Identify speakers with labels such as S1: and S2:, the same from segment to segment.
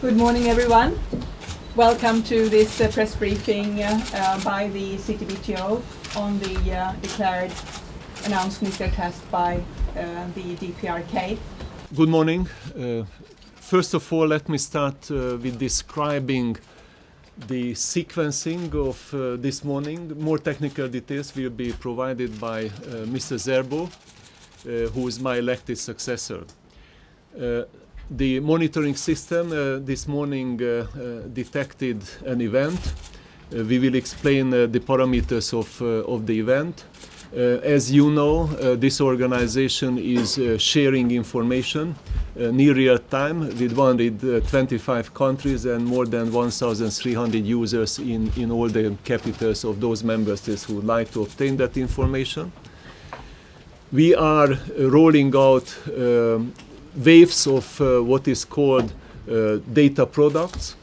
S1: Good morning, everyone. Welcome to this press briefing by the CTBTO on the declared announced nuclear test by the DPRK.
S2: Good morning. First of all, let me start with describing the sequencing of this morning. More technical details will be provided by Mr. Zerbo, who is my elected successor. The monitoring system this morning detected an event. We will explain the parameters of the event. As you know, this organization is sharing information near real time with 125 countries and more than 1,300 users in all the capitals of those member states who would like to obtain that information. We are rolling out waves of what is called data products,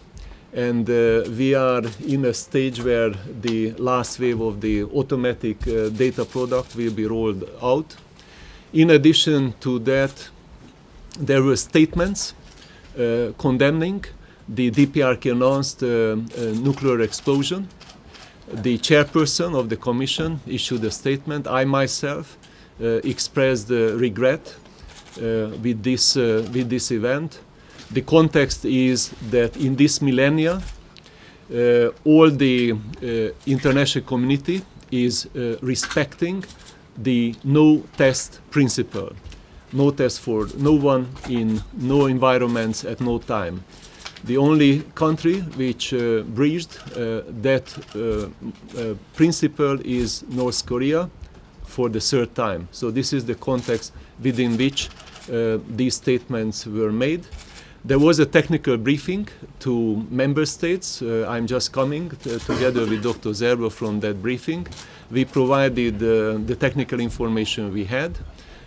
S2: and we are in a stage where the last wave of the automatic data product will be rolled out. In addition to that, there were statements condemning the DPRK announced nuclear explosion. The chairperson of the commission issued a statement. I myself expressed regret with this event. The context is that in this millennia, all the international community is respecting the no test principle. No test for no one in no environments at no time. The only country which breached that principle is North Korea for the third time. So this is the context within which these statements were made. There was a technical briefing to member states. I'm just coming together with Dr. Zerbo from that briefing. We provided the technical information we had.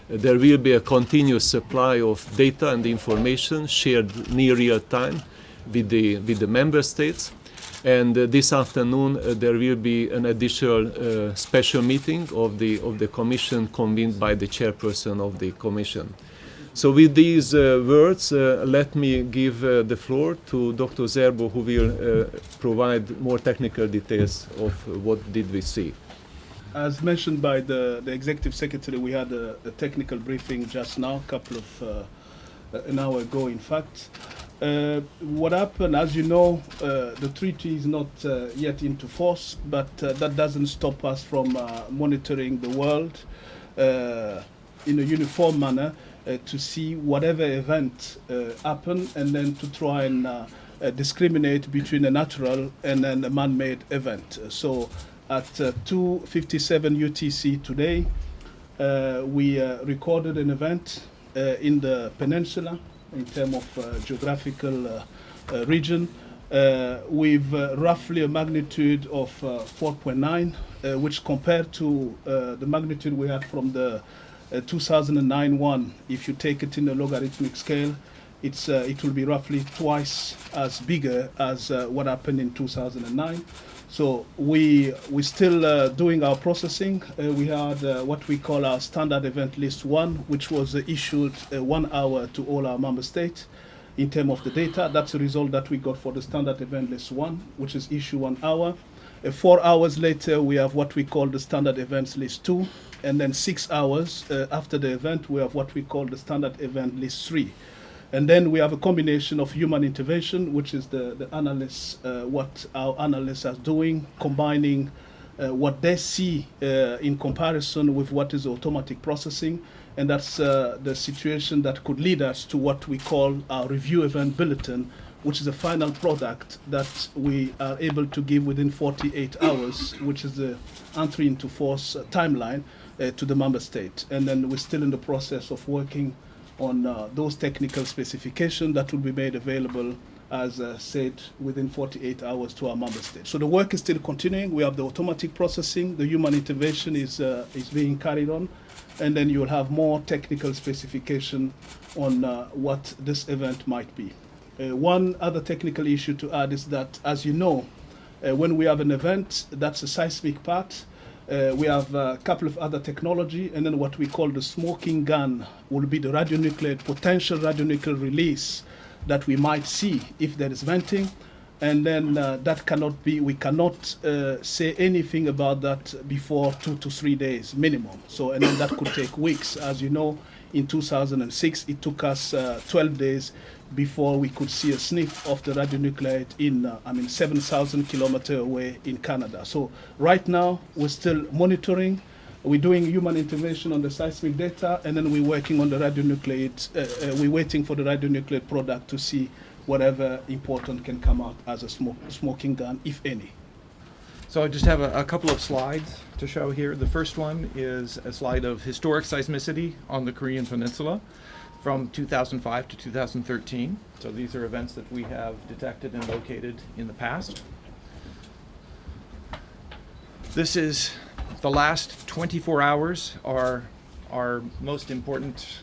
S2: There will be a continuous supply of data and information shared near real time with the member states. And this afternoon there will be an additional special meeting of the Commission convened by the chairperson of the Commission. So with these words, let me give the floor to Dr. Zerbo, who will provide more technical details of what did we see.
S3: As mentioned by the Executive Secretary, we had a technical briefing just now, a couple of an hour ago, in fact. What happened, as you know, the treaty is not yet into force, but that doesn't stop us from monitoring the world in a uniform manner to see whatever event happen, and then to try and discriminate between a natural and then a man-made event. So at 2:57 UTC today, we recorded an event in the peninsula in terms of geographical region with roughly a magnitude of 4.9, which compared to the magnitude we had from the 2009 one, if you take it in a logarithmic scale, it will be roughly twice as bigger as what happened in 2009. So we still doing our processing. We had what we call our standard event list 1, which was issued 1 hour to all our member states in terms of the data. That's the result that we got for the standard event list 1, which is issued 1 hour. 4 hours later, we have what we call the standard events list 2, and then 6 hours after the event, we have what we call the standard event list 3. And then we have a combination of human intervention, which is the analysts, what our analysts are doing, combining what they see in comparison with what is automatic processing. And that's the situation that could lead us to what we call our review event bulletin, which is the final product that we are able to give within 48 hours, which is the entry into force timeline to the member state. And then we're still in the process of working on those technical specifications that will be made available, as said, within 48 hours to our member states. So the work is still continuing. We have the automatic processing, the human intervention is being carried on, and then you'll have more technical specification on what this event might be. One other technical issue to add is that, as you know, when we have an event, that's a seismic part. We have a couple of other technology, and then what we call the smoking gun will be the radionuclear, potential radionuclear release that we might see if there is venting. And then that cannot be, we cannot say anything about that before 2 to 3 days minimum. So, and then that could take weeks. As you know, in 2006, it took us 12 days before we could see a sniff of the radionuclide in, 7,000 kilometers away in Canada. So right now, we're still monitoring. We're doing human intervention on the seismic data, and then we're working on the radionuclide. We're waiting for the radionuclide product to see whatever important can come out as a smoking gun, if any.
S4: So I just have a couple of slides to show here. The first one is a slide of historic seismicity on the Korean Peninsula from 2005 to 2013. So these are events that we have detected and located in the past. This is the last 24 hours, our most important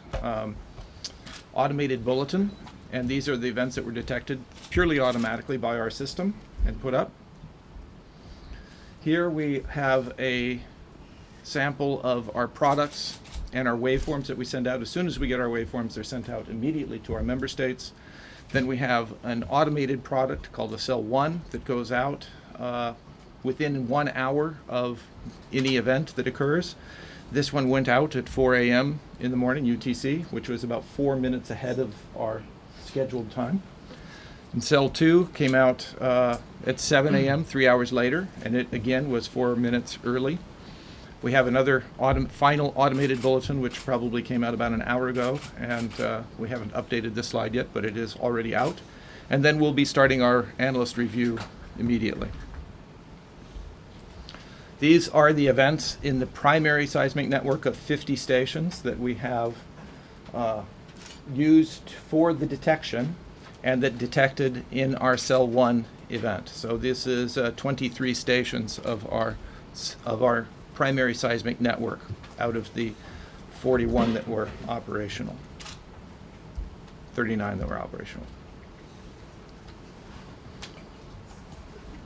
S4: automated bulletin. And these are the events that were detected purely automatically by our system and put up. Here we have a sample of our products and our waveforms that we send out. As soon as we get our waveforms, they're sent out immediately to our member states. Then we have an automated product called the Cell 1 that goes out within 1 hour of any event that occurs. This one went out at 4 a.m. in the morning, UTC, which was about 4 minutes ahead of our scheduled time. And Cell 2 came out at 7 a.m., 3 hours later, and it again was 4 minutes early. We have another final automated bulletin, which probably came out about an hour ago, and we haven't updated this slide yet, but it is already out. And then we'll be starting our analyst review immediately. These are the events in the primary seismic network of 50 stations that we have used for the detection and that detected in our Cell 1 event. So this is 23 stations of our primary seismic network out of the 41 that were operational, 39 that were operational.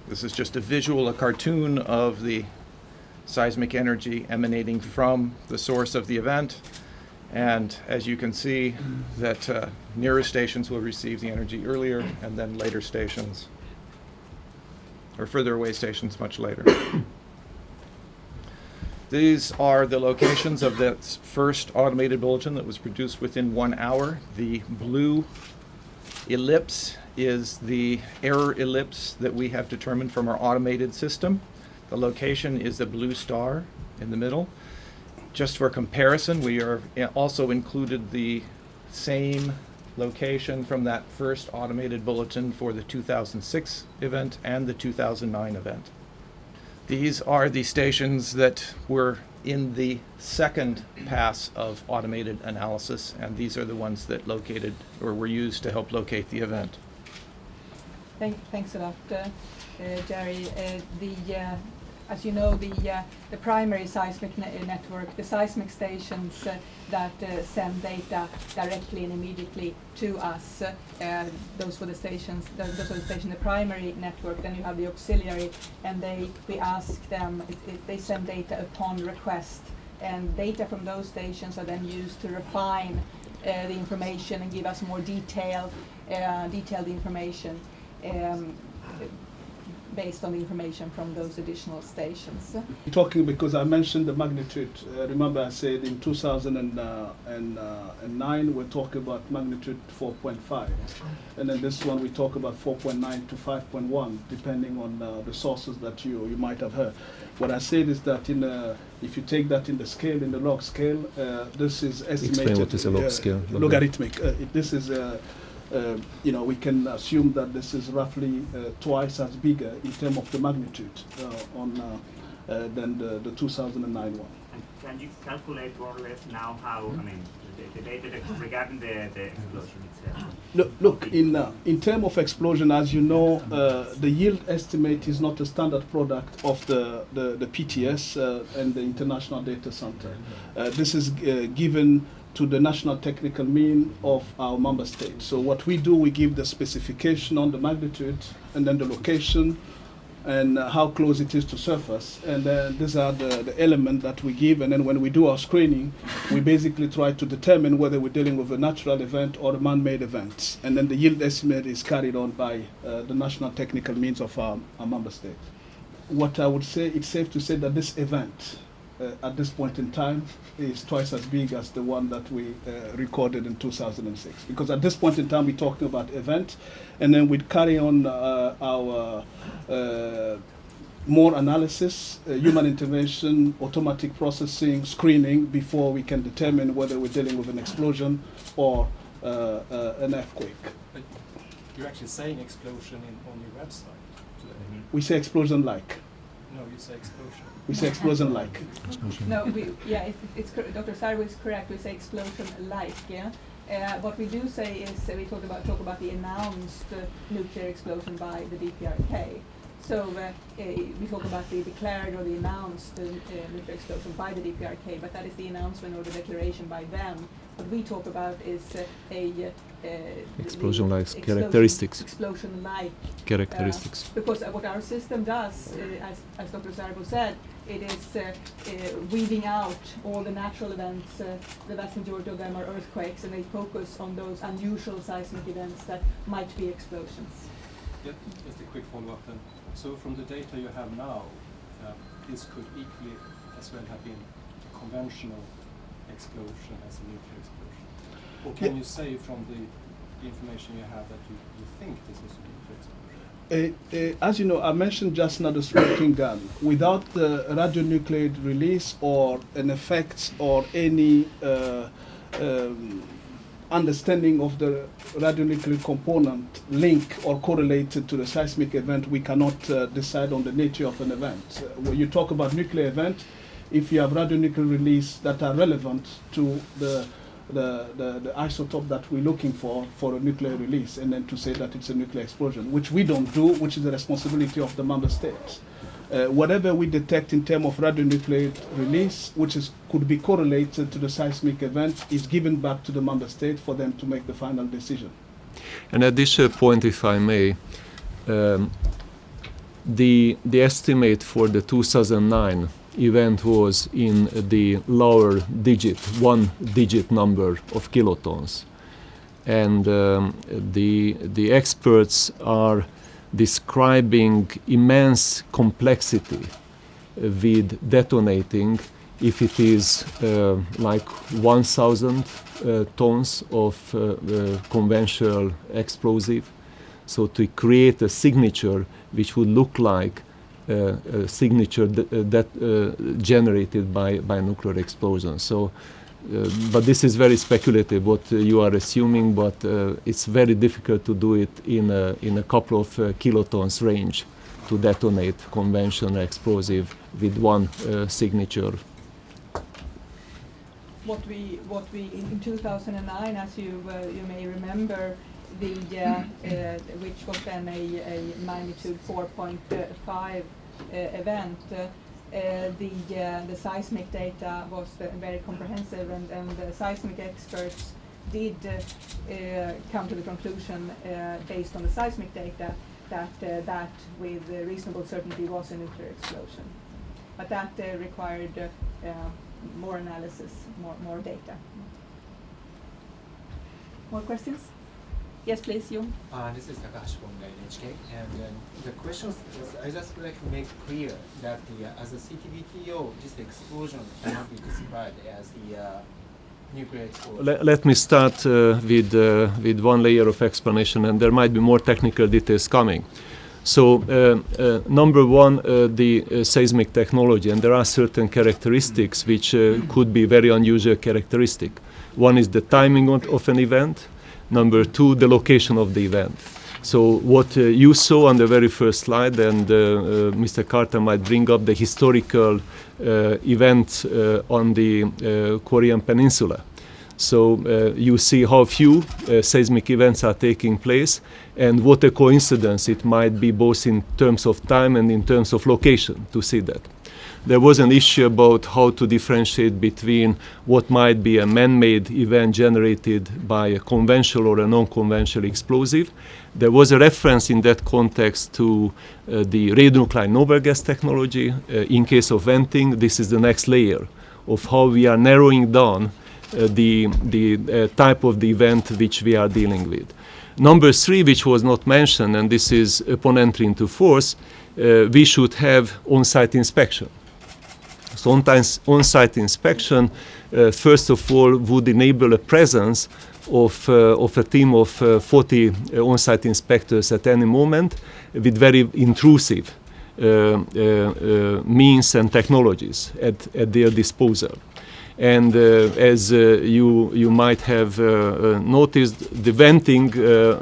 S4: This is just a visual, a cartoon of the seismic energy emanating from the source of the event. And as you can see, that nearer stations will receive the energy earlier, and then later stations, or further away stations, much later. These are the locations of that first automated bulletin that was produced within 1 hour. The blue ellipse is the error ellipse that we have determined from our automated system. The location is the blue star in the middle. Just for comparison, we are also included the same location from that first automated bulletin for the 2006 event and the 2009 event. These are the stations that were in the second pass of automated analysis, and these are the ones that located or were used to help locate the event.
S1: Thanks a lot, Jerry. As you know, the primary seismic network, the seismic stations that send data directly and immediately to us, those were the stations. Those are the stations, the primary network. Then you have the auxiliary, and we ask them. They send data upon request, and data from those stations are then used to refine the information and give us more detailed information. Based on the information from those additional stations.
S3: Talking because I mentioned the magnitude. Remember I said in 2009 we're talking about magnitude 4.5. And then this one we talk about 4.9 to 5.1, depending on the sources that you might have heard. What I said is that if you take that in the scale, in the log scale, this is estimated.
S2: Explain what is a log scale.
S3: Logarithmic. This is we can assume that this is roughly twice as bigger in terms of the magnitude than the 2009 one.
S5: And can you calculate more or less now how, the data regarding the explosion itself?
S3: Look, in terms of explosion, as you know, the yield estimate is not a standard product of the PTS and the International Data Center. This is given to the national technical mean of our member states. So what we do, we give the specification on the magnitude and then the location and how close it is to surface. And these are the elements that we give. And then when we do our screening, we basically try to determine whether we're dealing with a natural event or a man-made event. And then the yield estimate is carried on by the national technical means of our member states. What I would say, it's safe to say that this event at this point in time is twice as big as the one that we recorded in 2006. Because at this point in time, we're talking about event, and then we'd carry on our more analysis, human intervention, automatic processing, screening, before we can determine whether we're dealing with an explosion or an earthquake.
S6: But you're actually saying explosion on your website today.
S3: We say explosion-like.
S6: No, you say explosion.
S3: We say explosion-like.
S1: No, it's Dr. Sarvo is correct. We say explosion-like. Yeah. What we do say is we talk about the announced nuclear explosion by the DPRK. So we talk about the declared or the announced nuclear explosion by the DPRK, but that is the announcement or the declaration by them. What we talk about is
S2: explosion-like characteristics.
S1: Explosion-like
S2: Characteristics.
S1: because what our system does, as Dr. Sarvo said, it is weeding out all the natural events. The vast majority of them are earthquakes, and they focus on those unusual seismic events that might be explosions.
S6: Yeah, just a quick follow-up then. So from the data you have now, this could equally as well have been a conventional explosion as a nuclear explosion. Or can you say from the information you have that you think this was a nuclear explosion?
S3: As you know, I mentioned just now the smoking gun. Without the radionuclide release or an effect or any understanding of the radionuclide component link or correlated to the seismic event, we cannot decide on the nature of an event. When you talk about nuclear event, if you have radionuclide release that are relevant to the isotope that we're looking for a nuclear release, and then to say that it's a nuclear explosion, which we don't do, which is the responsibility of the member states. Whatever we detect in terms of radionuclide release, which could be correlated to the seismic event, is given back to the member state for them to make the final decision.
S2: And at this point, if I may, the estimate for the 2009 event was in the lower digit, one-digit number of kilotons, and the experts are describing immense complexity with detonating if it is like 1,000 tons of conventional explosive. So to create a signature which would look like a signature that generated by nuclear explosion. So, but this is very speculative what you are assuming, but it's very difficult to do it in a couple of kilotons range to detonate conventional explosive with one signature.
S1: What we in 2009, as you may remember, which was then a magnitude 4.5 event. The seismic data was very comprehensive, and the seismic experts did come to the conclusion, based on the seismic data, that with reasonable certainty was a nuclear explosion. But that required more analysis, more data. More questions? Yes, please, Jon.
S7: This is Takashi from the NHK, and the question is, I just would like to make clear that as a CTBTO, this explosion cannot be described as the nuclear explosion.
S2: Let me start with one layer of explanation, and there might be more technical details coming. So, number one, the seismic technology, and there are certain characteristics which could be very unusual characteristic. One is the timing of an event. Number two, the location of the event. So what you saw on the very first slide, and Mr. Carter might bring up the historical event on the Korean Peninsula. So you see how few seismic events are taking place, and what a coincidence it might be both in terms of time and in terms of location to see that. there was an issue about how to differentiate between what might be a man-made event generated by a conventional or a non-conventional explosive. There was a reference in that context to the radionuclide noble gas technology. In case of venting, this is the next layer of how we are narrowing down the type of the event which we are dealing with. Number 3, which was not mentioned, and this is upon entry into force, we should have on-site inspection. So on-site inspection, first of all, would enable a presence of a team of 40 on-site inspectors at any moment with very intrusive means and technologies at their disposal. And as you might have noticed, the venting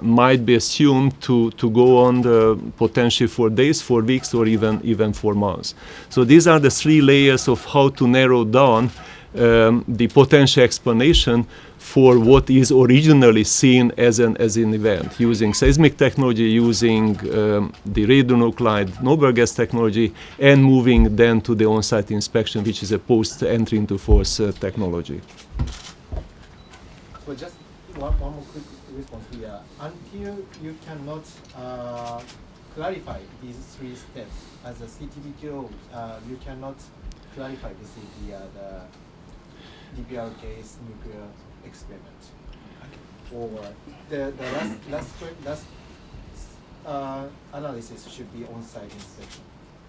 S2: might be assumed to go on potentially for days, for weeks, or even for months. So these are the 3 layers of how to narrow down the potential explanation for what is originally seen as an event, using seismic technology, using the radionuclide noble gas technology, and moving then to the on-site inspection, which is a post-entry into force technology.
S7: So just one more quick response here. Until you cannot clarify these 3 steps as a CTBTO, you cannot clarify this is the DPRK's nuclear experiment. Or the last analysis should be on-site inspection,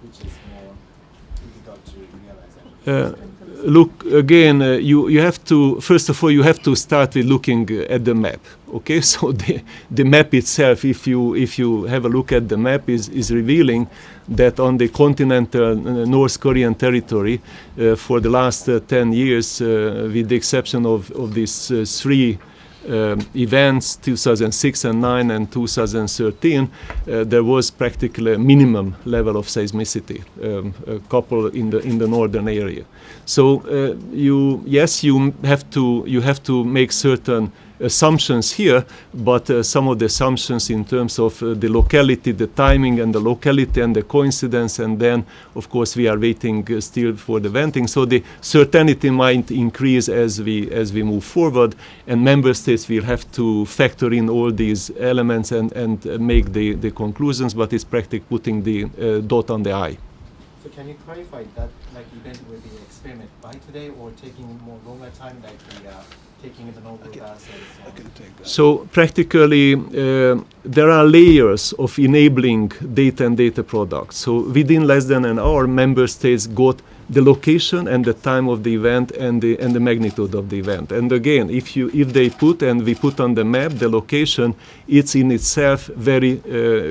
S7: which is more difficult to realize.
S2: Look, again, you have to, first of all, you have to start with looking at the map. Okay, so the map itself, if you have a look at the map, is revealing that on the continental North Korean territory, for the last 10 years, with the exception of these 3 events, 2006 and 9 and 2013, there was practically a minimum level of seismicity, a couple in the northern area. So you have to make certain assumptions here, but some of the assumptions in terms of the locality, the timing and the locality and the coincidence, and then of course we are waiting still for the venting. So the certainty might increase as we move forward, and member states will have to factor in all these elements and make the conclusions, but it's practically putting the dot on the I.
S7: So can you clarify that event will be experiment by today, or taking more longer time, like taking the noble gas and so on?
S2: So practically there are layers of enabling data and data products. So within less than an hour, member states got the location and the time of the event and the magnitude of the event. And again, if they put and we put on the map the location, it's in itself very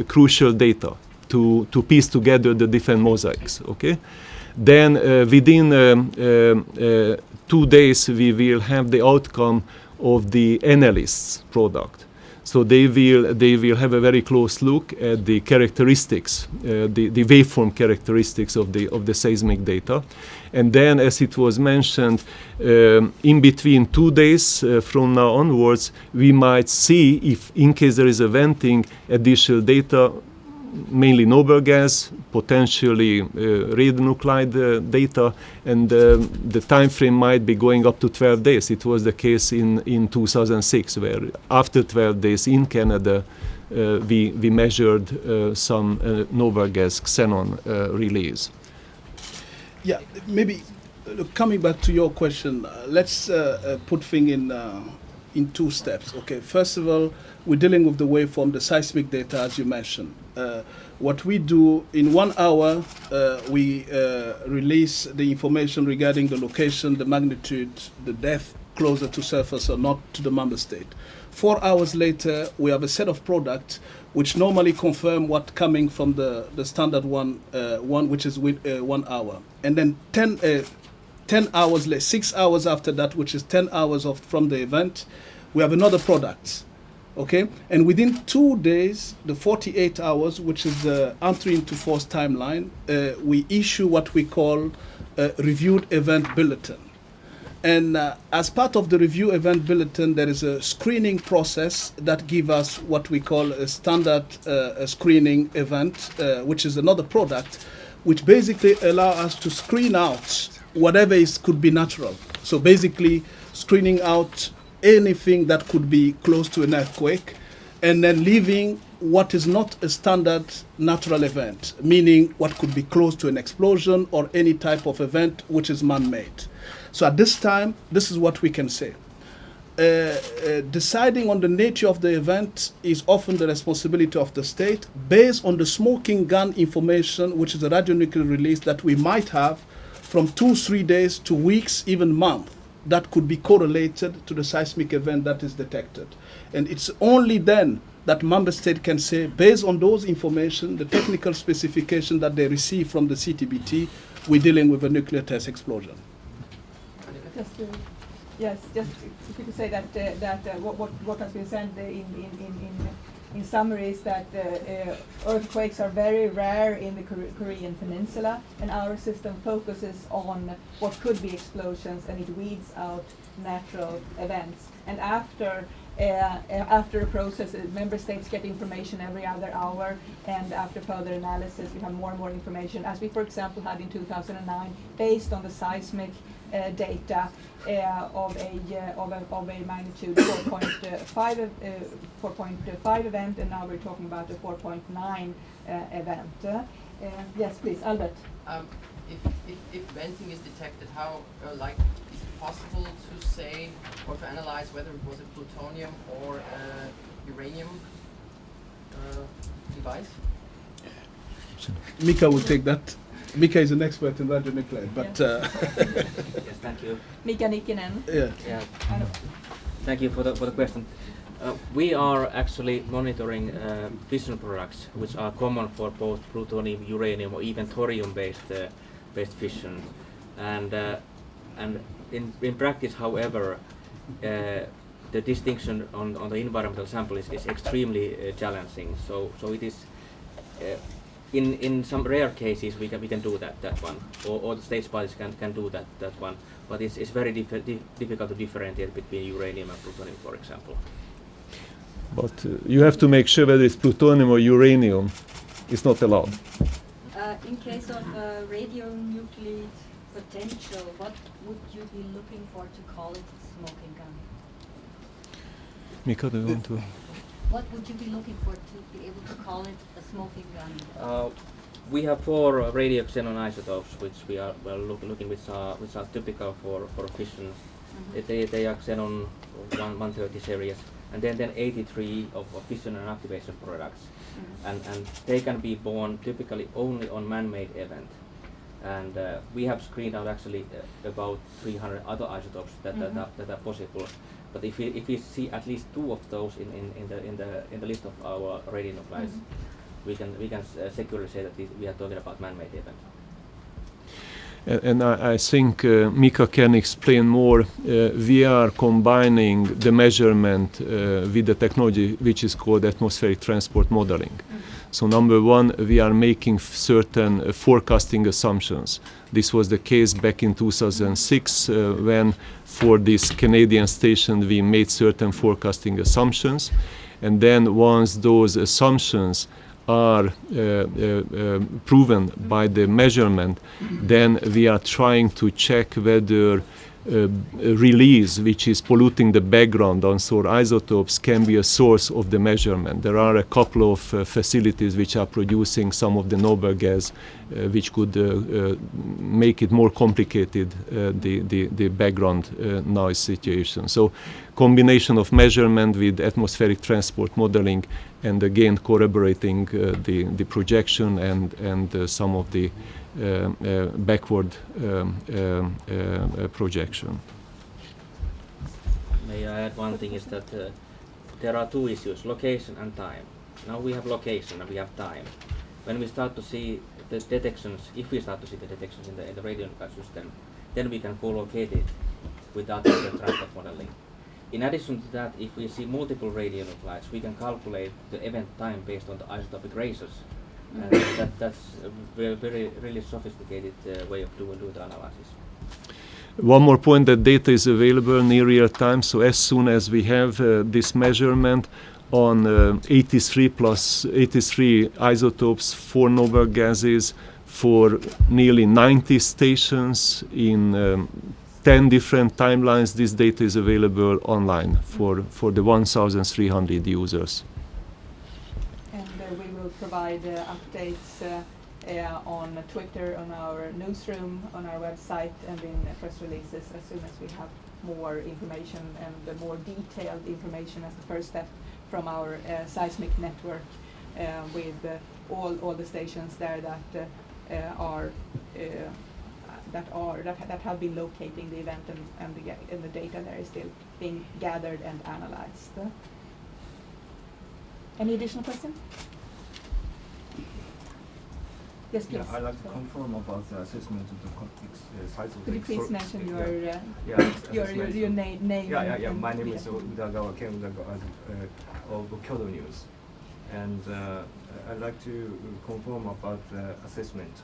S2: crucial data to piece together the different mosaics. Okay. Then within 2 days we will have the outcome of the analyst's product. So they will have a very close look at the characteristics, the waveform characteristics of the seismic data. And then, as it was mentioned, in between 2 days from now onwards, we might see if, in case there is a venting, additional data, mainly noble gas, potentially radionuclide data, and the time frame might be going up to 12 days. It was the case in 2006, where after 12 days in Canada, we measured some noble gas xenon release.
S3: Yeah, maybe coming back to your question, let's put things in 2 steps. Okay, first of all, we're dealing with the waveform, the seismic data, as you mentioned. What we do in 1 hour, we release the information regarding the location, the magnitude, the depth closer to surface or not to the member state. 4 hours later, we have a set of products which normally confirm what coming from the standard one, which is with 1 hour. And then 10 hours later, 6 hours after that, which is 10 hours from the event, we have another product. Okay, and within 2 days, the 48 hours, which is the entry into force timeline, we issue what we call a reviewed event bulletin. And as part of the review event bulletin, there is a screening process that gives us what we call a standard screening event, which is another product, which basically allow us to screen out whatever could be natural. So basically screening out anything that could be close to an earthquake, and then leaving what is not a standard natural event, meaning what could be close to an explosion or any type of event which is man-made. So at this time, this is what we can say. Deciding on the nature of the event is often the responsibility of the state based on the smoking gun information, which is a radionuclear release that we might have from 2-3 days to weeks, even months, that could be correlated to the seismic event that is detected. And it's only then that member state can say, based on those information, the technical specification that they receive from the CTBT, we're dealing with a nuclear test explosion.
S1: Just to, yes, just if you could say that what has been said in summary is that earthquakes are very rare in the Korean Peninsula, and our system focuses on what could be explosions, and it weeds out natural events. And after a process, member states get information every other hour, and after further analysis, we have more and more information, as we, for example, had in 2009, based on the seismic data of a magnitude 4.5 event, and now we're talking about a 4.9 event. Yes, please, Albert.
S8: If venting is detected, how is it possible to say or to analyze whether it was a plutonium or uranium device?
S3: Mika will take that. Mika is an expert in radionuclide, but
S9: Yes, thank you.
S1: Mika Nikkinen.
S3: yeah.
S9: Yeah. Thank you for the question. We are actually monitoring fission products, which are common for both plutonium, uranium, or even thorium-based fission. And in practice, however, the distinction on the environmental sample is extremely challenging. So it is. In some rare cases we can do that one, or the state bodies can do that one, but it's very difficult to differentiate between uranium and plutonium, for example.
S2: But you have to make sure whether it's plutonium or uranium. It's not allowed.
S10: In case of radionuclide potential, what would you be looking for to call it a smoking gun?
S2: Mika, do you want to?
S10: What would you be looking for to be able to call it a smoking gun?
S9: We have 4 radioxenon isotopes which we are looking which are typical for fission. They are xenon 130 series, and then 83 of fission and activation products, and they can be born typically only on man-made event. And we have screened out actually about 300 other isotopes that are possible. But if we see at least 2 of those in the list of our radionuclides, we can securely say that we are talking about man-made events.
S2: And I think Mika can explain more. We are combining the measurement with the technology which is called atmospheric transport modeling. So number one, we are making certain forecasting assumptions. This was the case back in 2006 when for this Canadian station we made certain forecasting assumptions. And then once those assumptions are proven by the measurement, then we are trying to check whether release which is polluting the background on solar isotopes can be a source of the measurement. There are a couple of facilities which are producing some of the noble gas which could make it more complicated, the background noise situation. So combination of measurement with atmospheric transport modeling, and again corroborating the projection and some of the backward projection.
S9: May I add one thing is that there are 2 issues, location and time. Now we have location and we have time. When we start to see the detections, if we start to see the detections in the radionuclide system, then we can co-locate it with artificial transport modeling. In addition to that, if we see multiple radionuclides, we can calculate the event time based on the isotopic ratios. And that's a very really sophisticated way of doing the analysis.
S2: One more point, that data is available near real time, so as soon as we have this measurement on 83 plus 83 isotopes, 4 noble gases, for nearly 90 stations in 10 different timelines. This data is available online for the 1,300 users.
S1: And we will provide updates on Twitter, on our newsroom, on our website, and in press releases as soon as we have more information and more detailed information as the first step from our seismic network with all the stations there that have been locating the event, and the data there is still being gathered and analyzed. Any additional question? Yes, please.
S11: Yeah, I'd like to confirm about the assessment of the size of
S1: Could
S11: the
S1: you please mention your
S11: your
S1: name?
S11: Yeah. My name is Udagawa Ken Udagawa of Kyoto News, and I'd like to confirm about the assessment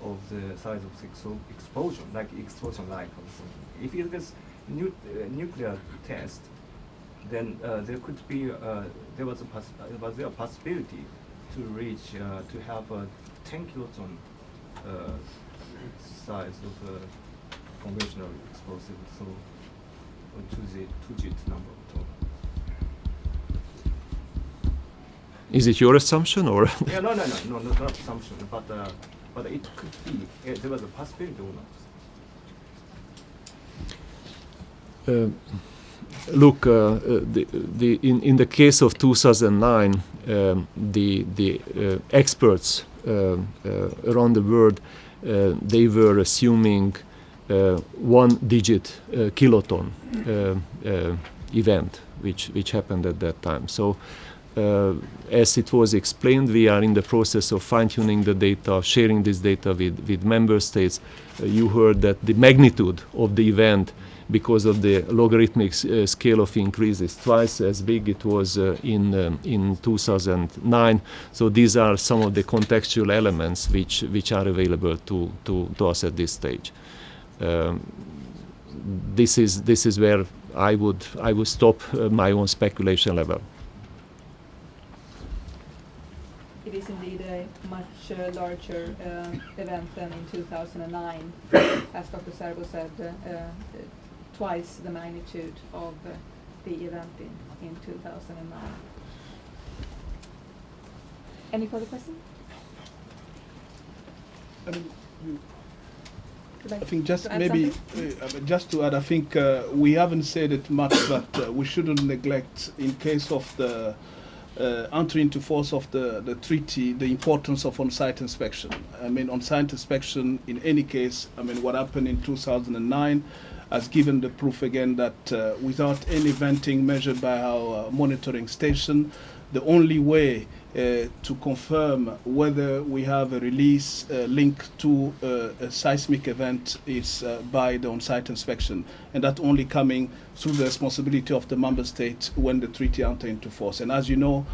S11: of the size of the explosion, like if it is nuclear test, then there could be was there a possibility to reach to have a 10 kiloton size of conventional explosive, so two-digit number.
S2: Is it your assumption or?
S11: Yeah, no, not assumption, but it could be. There was a possibility or not.
S2: Look, in the case of 2009, the experts around the world, they were assuming 1-digit kiloton event, which happened at that time. So, as it was explained, we are in the process of fine-tuning the data, sharing this data with member states. You heard that the magnitude of the event, because of the logarithmic scale of increase, is twice as big it was in 2009. So these are some of the contextual elements which are available to us at this stage. This is where I would stop my own speculation level.
S1: It is indeed a much larger event than in 2009, as Dr. Servo said. Twice the magnitude of the event in 2009. Any further questions?
S3: I think just maybe just to add, I think we haven't said it much, but we shouldn't neglect, in case of the entry into force of the treaty, the importance of on-site inspection. I mean, on-site inspection in any case, I mean, what happened in 2009 has given the proof again that without any venting measured by our monitoring station, the only way to confirm whether we have a release linked to a seismic event is by the on-site inspection, and that only coming through the responsibility of the member state when the treaty enters into force. And as you know,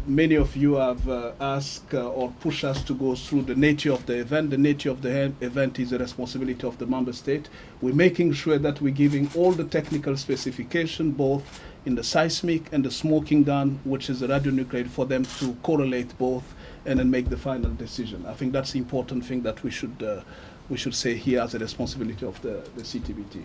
S3: many of you have asked or pushed us to go through the nature of the event. The nature of the event is the responsibility of the member state. We're making sure that we're giving all the technical specification, both in the seismic and the smoking gun, which is the radionuclear, for them to correlate both and then make the final decision. I think that's the important thing that we should say here as a responsibility of the CTBT.